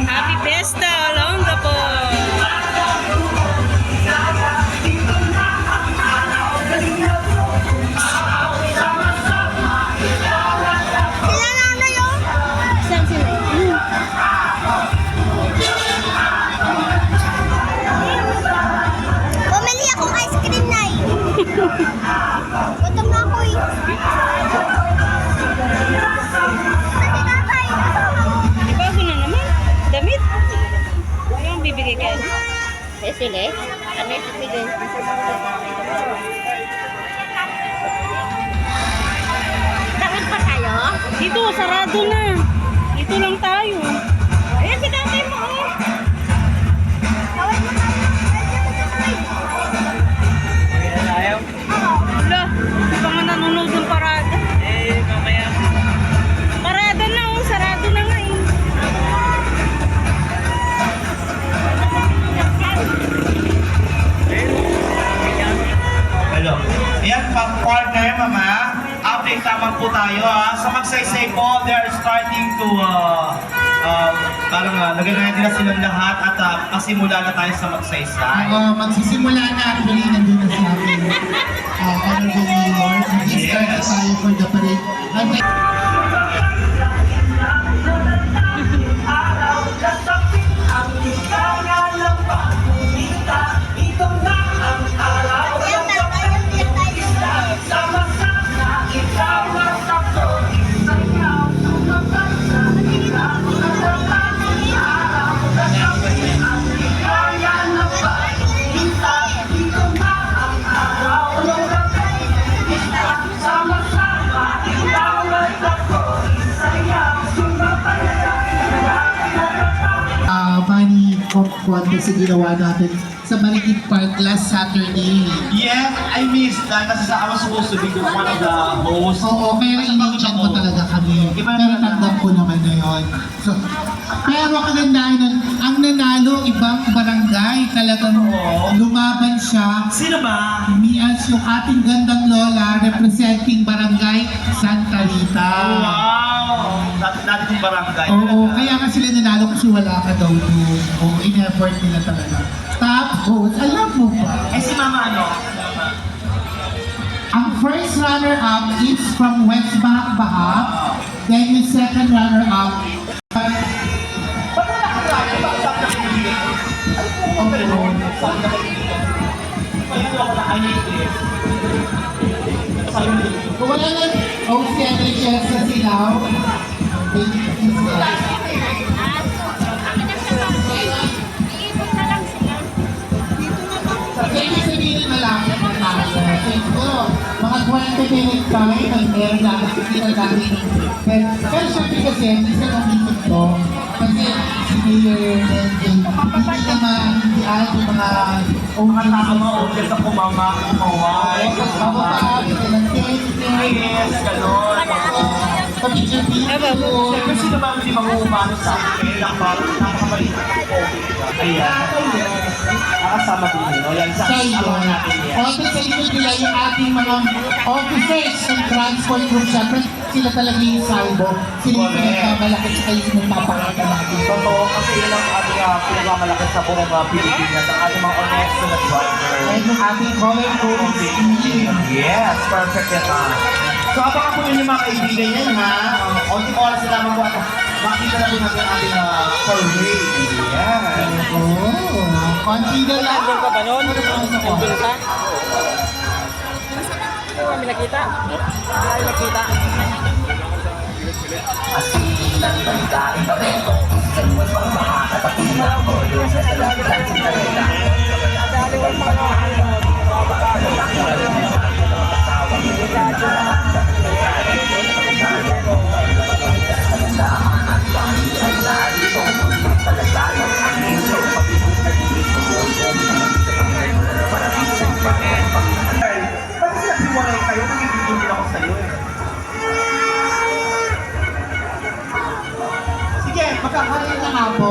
Happy Fiesta, Olonga po. Sila lang na yun. Saan sila? Bumili akong ice cream na eh. Gutom na ako eh. Pati tatay. Di ba ako na naman? Damit? Ano bibigay ka? Sila? Ano yung bibigay? Takot pa tayo? Dito, sarado na. Dito lang tayo. Ayan si tatay mo oh. Tawad mo tayo. Wala, di pa nga nanonood ng parada. Mamaya. Parada na oh, sarado na nga eh. Hello. Ayan, partner, mama. Update naman po tayo ha. Sa Magsaysay po, they're starting to parang nag-ready na silang lahat at pasimula na tayo sa Magsaysay. Magsisimula na actually, nandun na sa akin. Honorable Mayor, mag-start na tayo for the parade. Funny contest na ginawa natin sa Marikit Park last Saturday. Yes, I missed that kasi I was supposed to be one of the hosts. Oo, pero in-chat mo talaga kami. Pero tanggap ko naman na yun. So, pero kagandahan nun, ang nanalo, ibang barangay. Talagang lumaban siya. Sino ba? Mias yung ating gandang lola representing barangay Santa Rita. Wow! Dati kong barangay. Oo, kaya nga sila nanalo kasi wala ka daw doon. Oo, in-effort nila talaga. Tapos, alam mo ba? Eh si mama ano? Ang first runner-up is from West Bahak. Then yung second runner-up, Ba't wala ka tayo? Bakit sabi na pinili? Ano po kung sabi na pinili? Ayun ako na, I need this. Sabi na pinili. kung wala na OCNHS na silaw, Ibig sabihin malapit na tayo. So siguro, mga 20 minutes tayo, nag-air na, nakikita natin. Pero syempre kasi, isa ng meeting to, kasi si Mayor and hindi naman, hindi alam yung mga Mga tao mga audience ako mama, kumaway. Kapapaan, ng Yes, gano'n. Siyempre sino ba hindi mag-uumano sa akin? Napakabalik ko. Ayan. Nakasama din yun. O yan, sa alaman natin yan. Office sa likod nila yung ating mga officers ng transport group. Siyempre, sila talaga yung salvo. Sila yung pinagmamalaki sa kayo yung papakita natin. Totoo, kasi yun ang ating pinagmamalaki sa buong Pilipinas, ang ating mga honesto na driver. Ay, yung ating color code scheme. Yes, perfect yan ha. So abangan po yun yung mga kaibigan yan ha. Onting oras na lamang po at makita na po natin ang ating parade. Yan. Oo, konti na lang. Nandun ka ba nun? Nandun ka? Hindi kami nakita. Hindi nakita. Ba't sila siwalay kayo? Nagigigil din ako sa'yo eh. Sige, magkakaroon ng apo.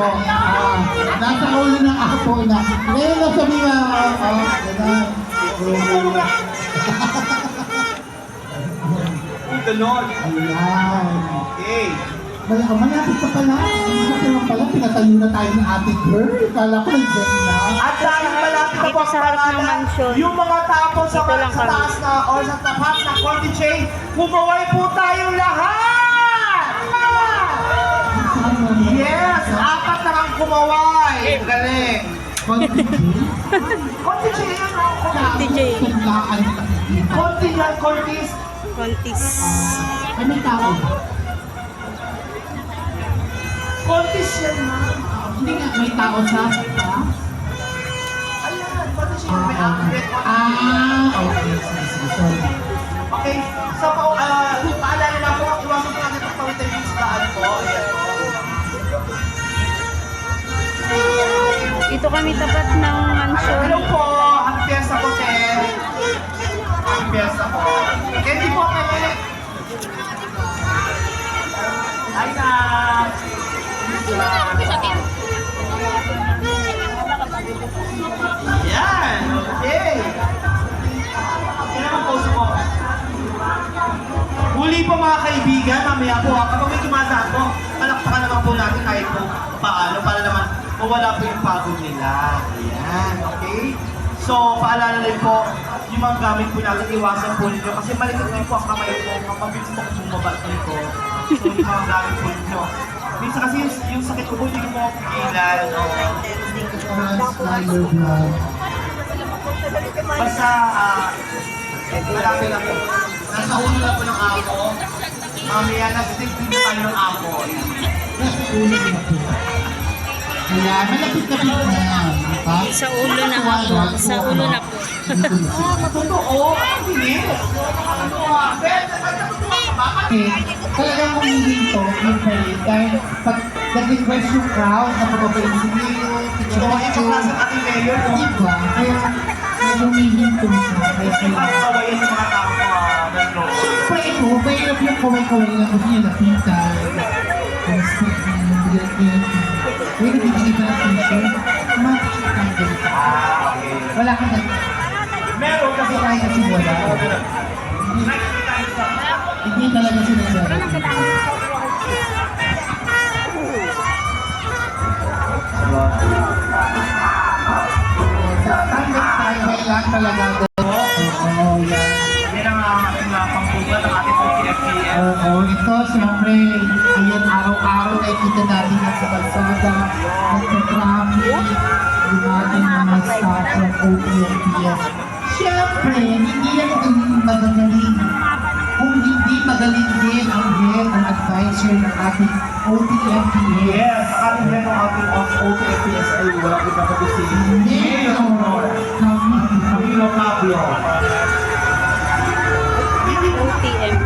Nasa ulo ng apo na. Ngayon na sabi nga, gano'n. Ganon. Ayan. Okay. Malapit ka pala. Malapit ka pala. pinatayo na tayo ni Ate Girl. Kala ko nandiyan na. At dahil malapit na po Dito sa harap ng pangalan, mansion. yung mga tao sa, Dito lang sa kami. taas na o sa tapat ng Corte Chain, kumaway po tayong lahat! Yes! Apat na kang kumaway! Galing! Corte Chain yan o? DJ. Taglaan. Corte yan, Cortis! Contis. Ay, may tao. Cortis yan na! Hindi nga, may tao sa... Ayan, Corte Chain, may outlet. Okay. Sige, sorry. Okay, so paalala na po, iwasan po natin pagpawin tayo sa daan po. Ayan po. Dito kami tapat ng mansion. Hello po, happy fiesta po, Ted. Happy fiesta po. Candy po, Ted. Hi na. Yan, okay. Okay naman po po. Huli po mga kaibigan, mamaya po ha, kapag may dumadaan po, palakpakan naman po natin kahit po paano, para naman mawala po yung pagod nila. Ayan, okay? So, paalala rin po, yung mga gamit po natin, iwasan po ninyo. Kasi malikot din po ang kamay po, mapabilis po kung bumaba dito. So, yung mga gamit po ninyo. Minsan kasi yung sakit ko po, hindi ko po pigilan. Basta, marami lang po. Nasa ulo na po ng ako. Mamaya, nasa-stick din tayo ng ako. Kaya, malapit-lapit na yan. Diba? Sa ulo na ako. Sa ulo na po. Totoo, ang bilis. Ano ah, Ben, natutuwa ka ba? Talagang humihinto yung parade dahil pag nag-request yung crowd na pababayin si Mayor, So, ito klase ng ating mayor, no? diba? Kaya humihinto siya. Kaya Kasi parang kawayan ng mga tao ng loob. Siyempre ito, mahirap yung kaway-kaway lang kasi yung lapitan. Respect na yung bigyan. Kaya nabigyan iba ng t-shirt, makikita tayo ganito. Okay. Wala ka na. Meron kasi Kasi kasi wala. nakikita niyo sa... Hindi talaga sinasabi. Standard tayo, kailangan talaga doon. Oo, yan. Yan ang ating pangbugat ng ating PFPM. Oo, ito siyempre, ayan, araw-araw nakikita natin yan sa kalsada, nagpa-traffic, yung ating mga staff ng OPMPS. Siyempre, hindi yan magagaling. Kung hindi magaling din ang head and advisor ng ating OPMPS. Yes, ang ating head ng ating OPFPS ay walang iba kundi si Mayor Camilo Pablo. OTM.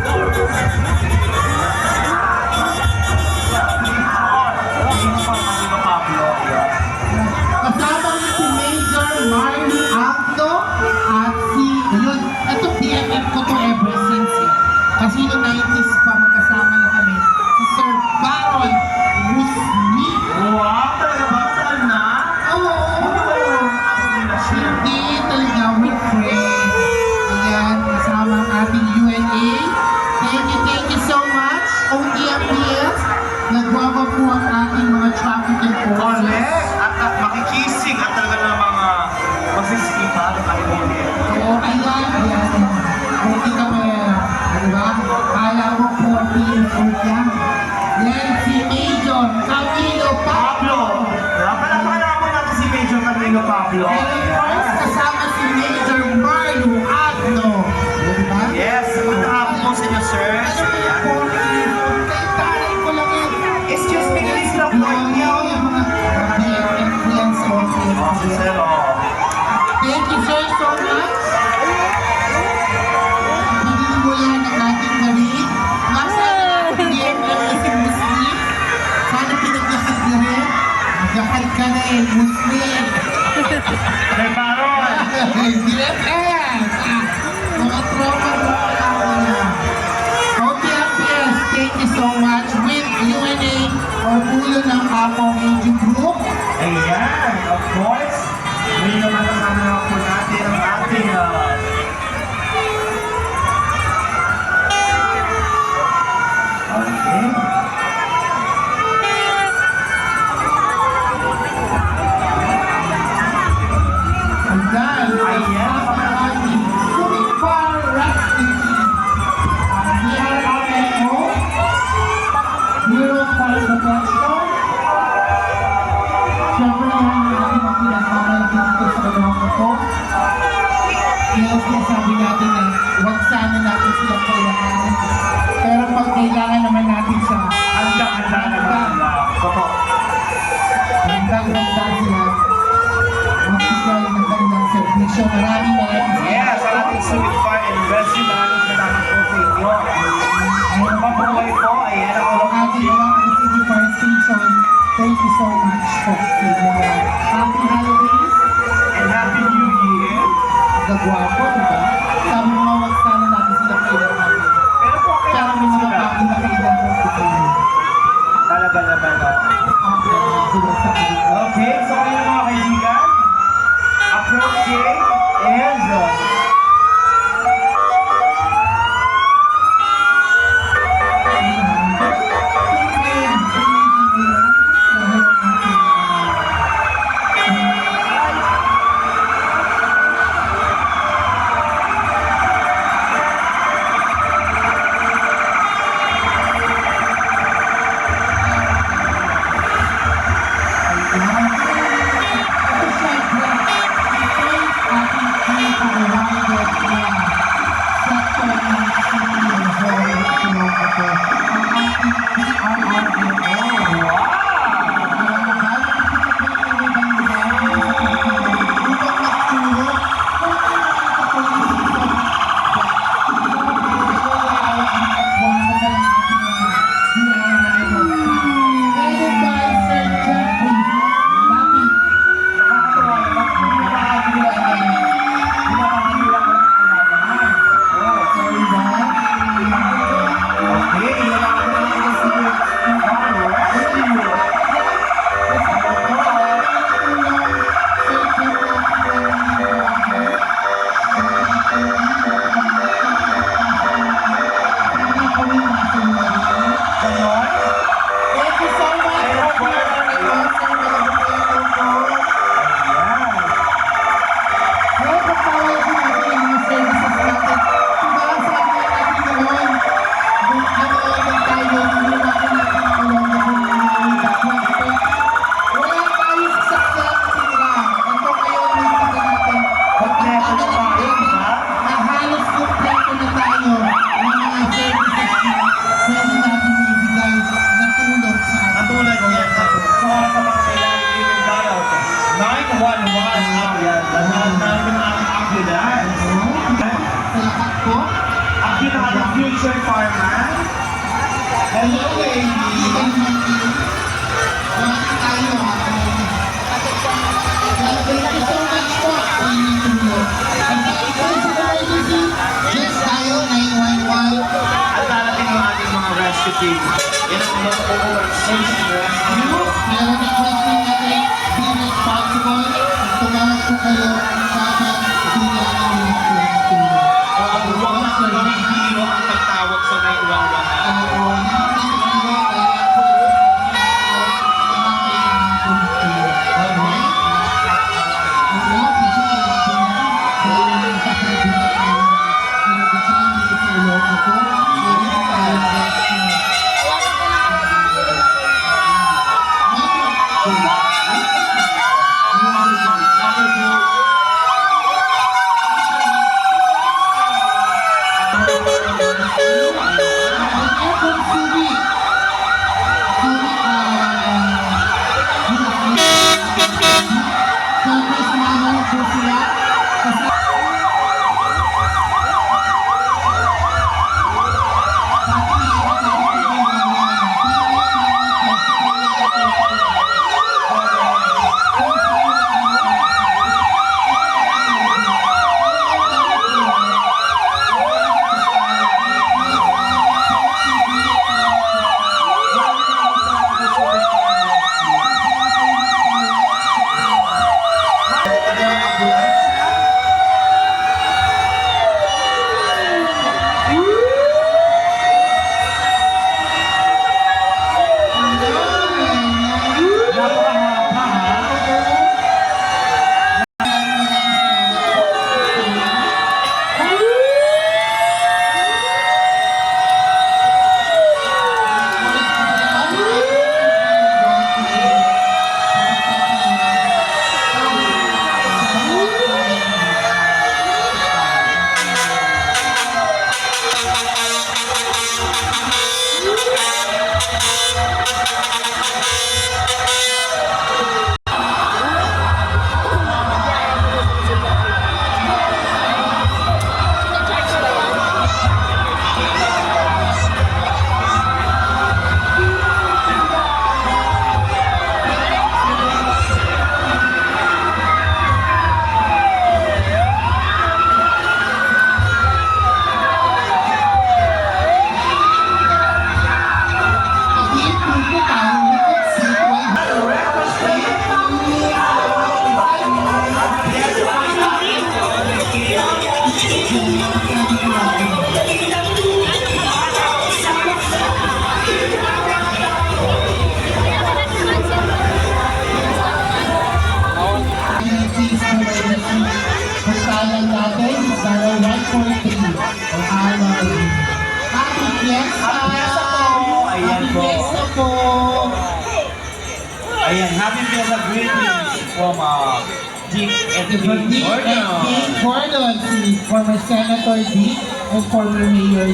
Camilo Pablo. Kasama rin si Major Marley Abdo at si, ayun, ito BFF ko to ever since eh. Kasi noong 90s pa magkasama na kami, si Sir Baron Rusmi. Wow, talaga ba? Saan na? Oo, hindi talaga with friends. Ayan, kasama ang ating UNA. Thank you so much, OTMPS. Nagwawa po ang ating mga traffic enforcers. Correct! At makikisig at talaga ng mga masisipa ng ating OPFPS. Oo, ayan. Hindi ka meron. Diba? Kala mo po ang pinag yan. Yan si Major Camilo Pablo. Palakpakan po natin si Major Camilo Pablo. And of course, kasama si Major Marlo Agno. Diba? Yes, magkakapon po sa inyo, sir. Ano ba yung phone? Kay taray ko lang yan. Excuse me, please lang po. Yung mga BFF sa Oh, si sir, oh. Thank you, sir, so much. Pagdidibulan ng ating marine. Nasa BFF na si Muslim. Sana pinaglakad na rin. Maglakad ka na eh, Muslim. May Baron. BFF! Mga tropa na. OTMPS, thank you so much. With UNA, or ulo ng Apo Media Group. Ayan, of course. Ngayon naman kasama naman po natin ang ating okay. Kailangan naman natin sa Handa naman sila. Totoo. handa sila magbigay ng kanilang servisyo. Maraming Yes, sa ating Sweet Fire and Rescue, maraming salamat po sa inyo. Ang mabuhay po, ayan ako ang lang ating mga City Fire Station. Thank you so much po sa inyo. Happy holidays. and Happy New Year. Gagwapo, diba? Sabi mo nga, wag sana natin sila kailangan. Pero po, Kaya kailangan may mga sila. bagay na kailangan ko sa inyo. Talaga naman. Sila sa kanila. Okay, so kayo mga kaibigan, approaching is future fireman. Hello, ladies. Thank you so much po sa inyong tulong. Ang just dial 911. At darating ang ating mga rescue team. Yan ang mga search and rescue. Kaya request natin, be responsible. Tumawag po kayo para bigyan ng mga tulong. Huwag na gawing biro ang pagtawag sa 911. Ayan, happy Fiesta greetings from Dick and From Dick and Dick Gordon, si former Senator Dick and former Mayor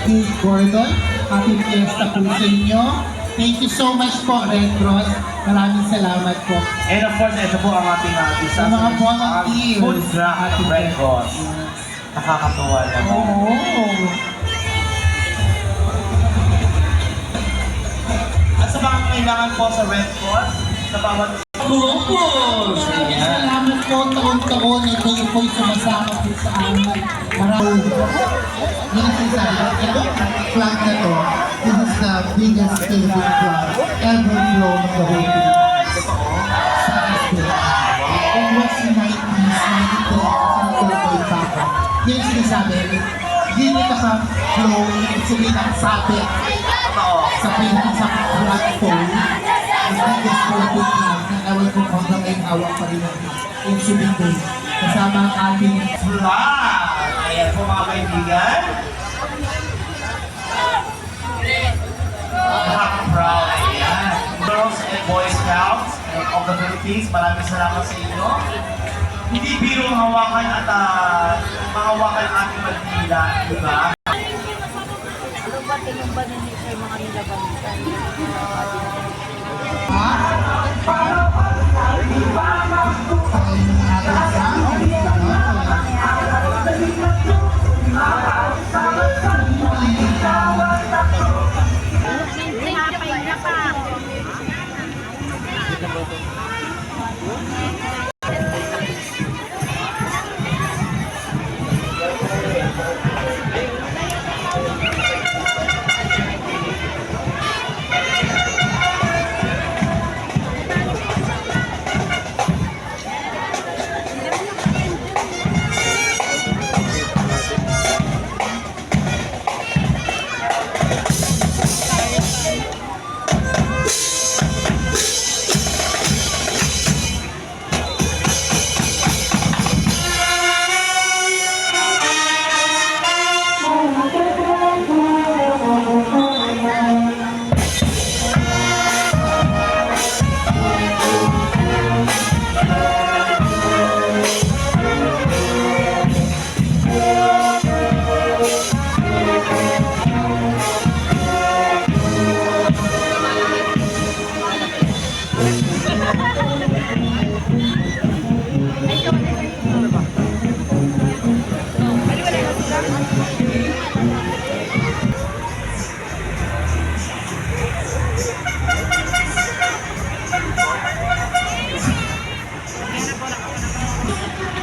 Dick Gordon. Happy Fiesta po sa inyo. Thank you so much po, Red Cross. Maraming salamat po. And of course, ito po ang ating Sa mga volunteers. food truck at Red Cross. Nakakatuwa naman. Oo. At sa mga kailangan po sa Red Cross, sa bawat Pulupos! Maraming salamat po taon-taon na kayo po'y sumasama po sa amin. Maraming. Yun ang sinasabi. Ito, flag na to. This is the biggest Philippine flag ever flown in the whole Philippines. Sa SBA. It was in 1990s, 93, sa Papa. Yun ang sinasabi. Hindi naka-flow, hindi nakasabi sa Philippines sa platform. Ang biggest Philippine flag na ewan kung hanggang ngayon hawak pa rin yung Subinte. Kasama ang ating flag! Ayan po mga kaibigan. Proud. Ayan. Girls and Boy Scouts of the Philippines, maraming salamat sa inyo. Hindi biro hawakan at mahawakan ang ating bandila, di ba? Ano ba tinumbanan niya sa mga nilabantan?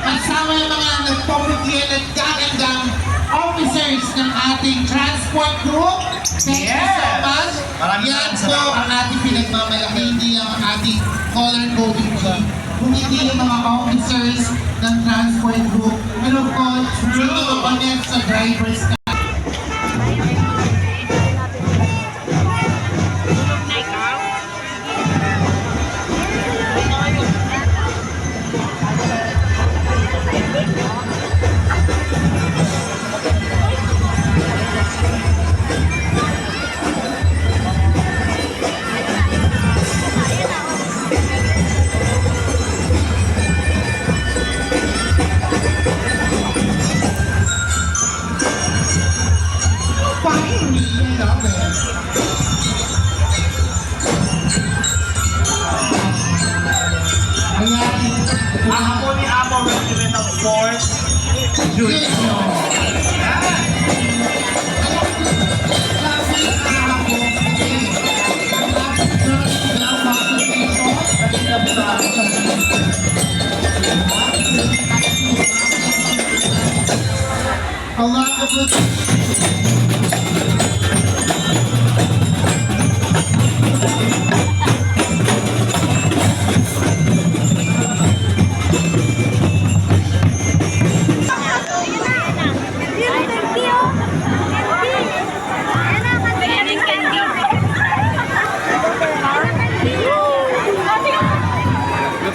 Kasama yung mga nagpapagyan at gagandang officers ng ating transport group. Thank you so much. Maraming Yan po salamat. ang ating pinagmamalaki, hindi ang ating color coding team. Kung hindi yung mga officers ng transport group. And of course, dito kapanet sa drivers na. Ang ako ni Amo Regimental Force Junior. Allah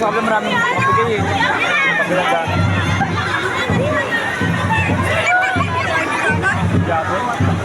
Problem maraming magbigay eh. Pagbilang daan. Jago.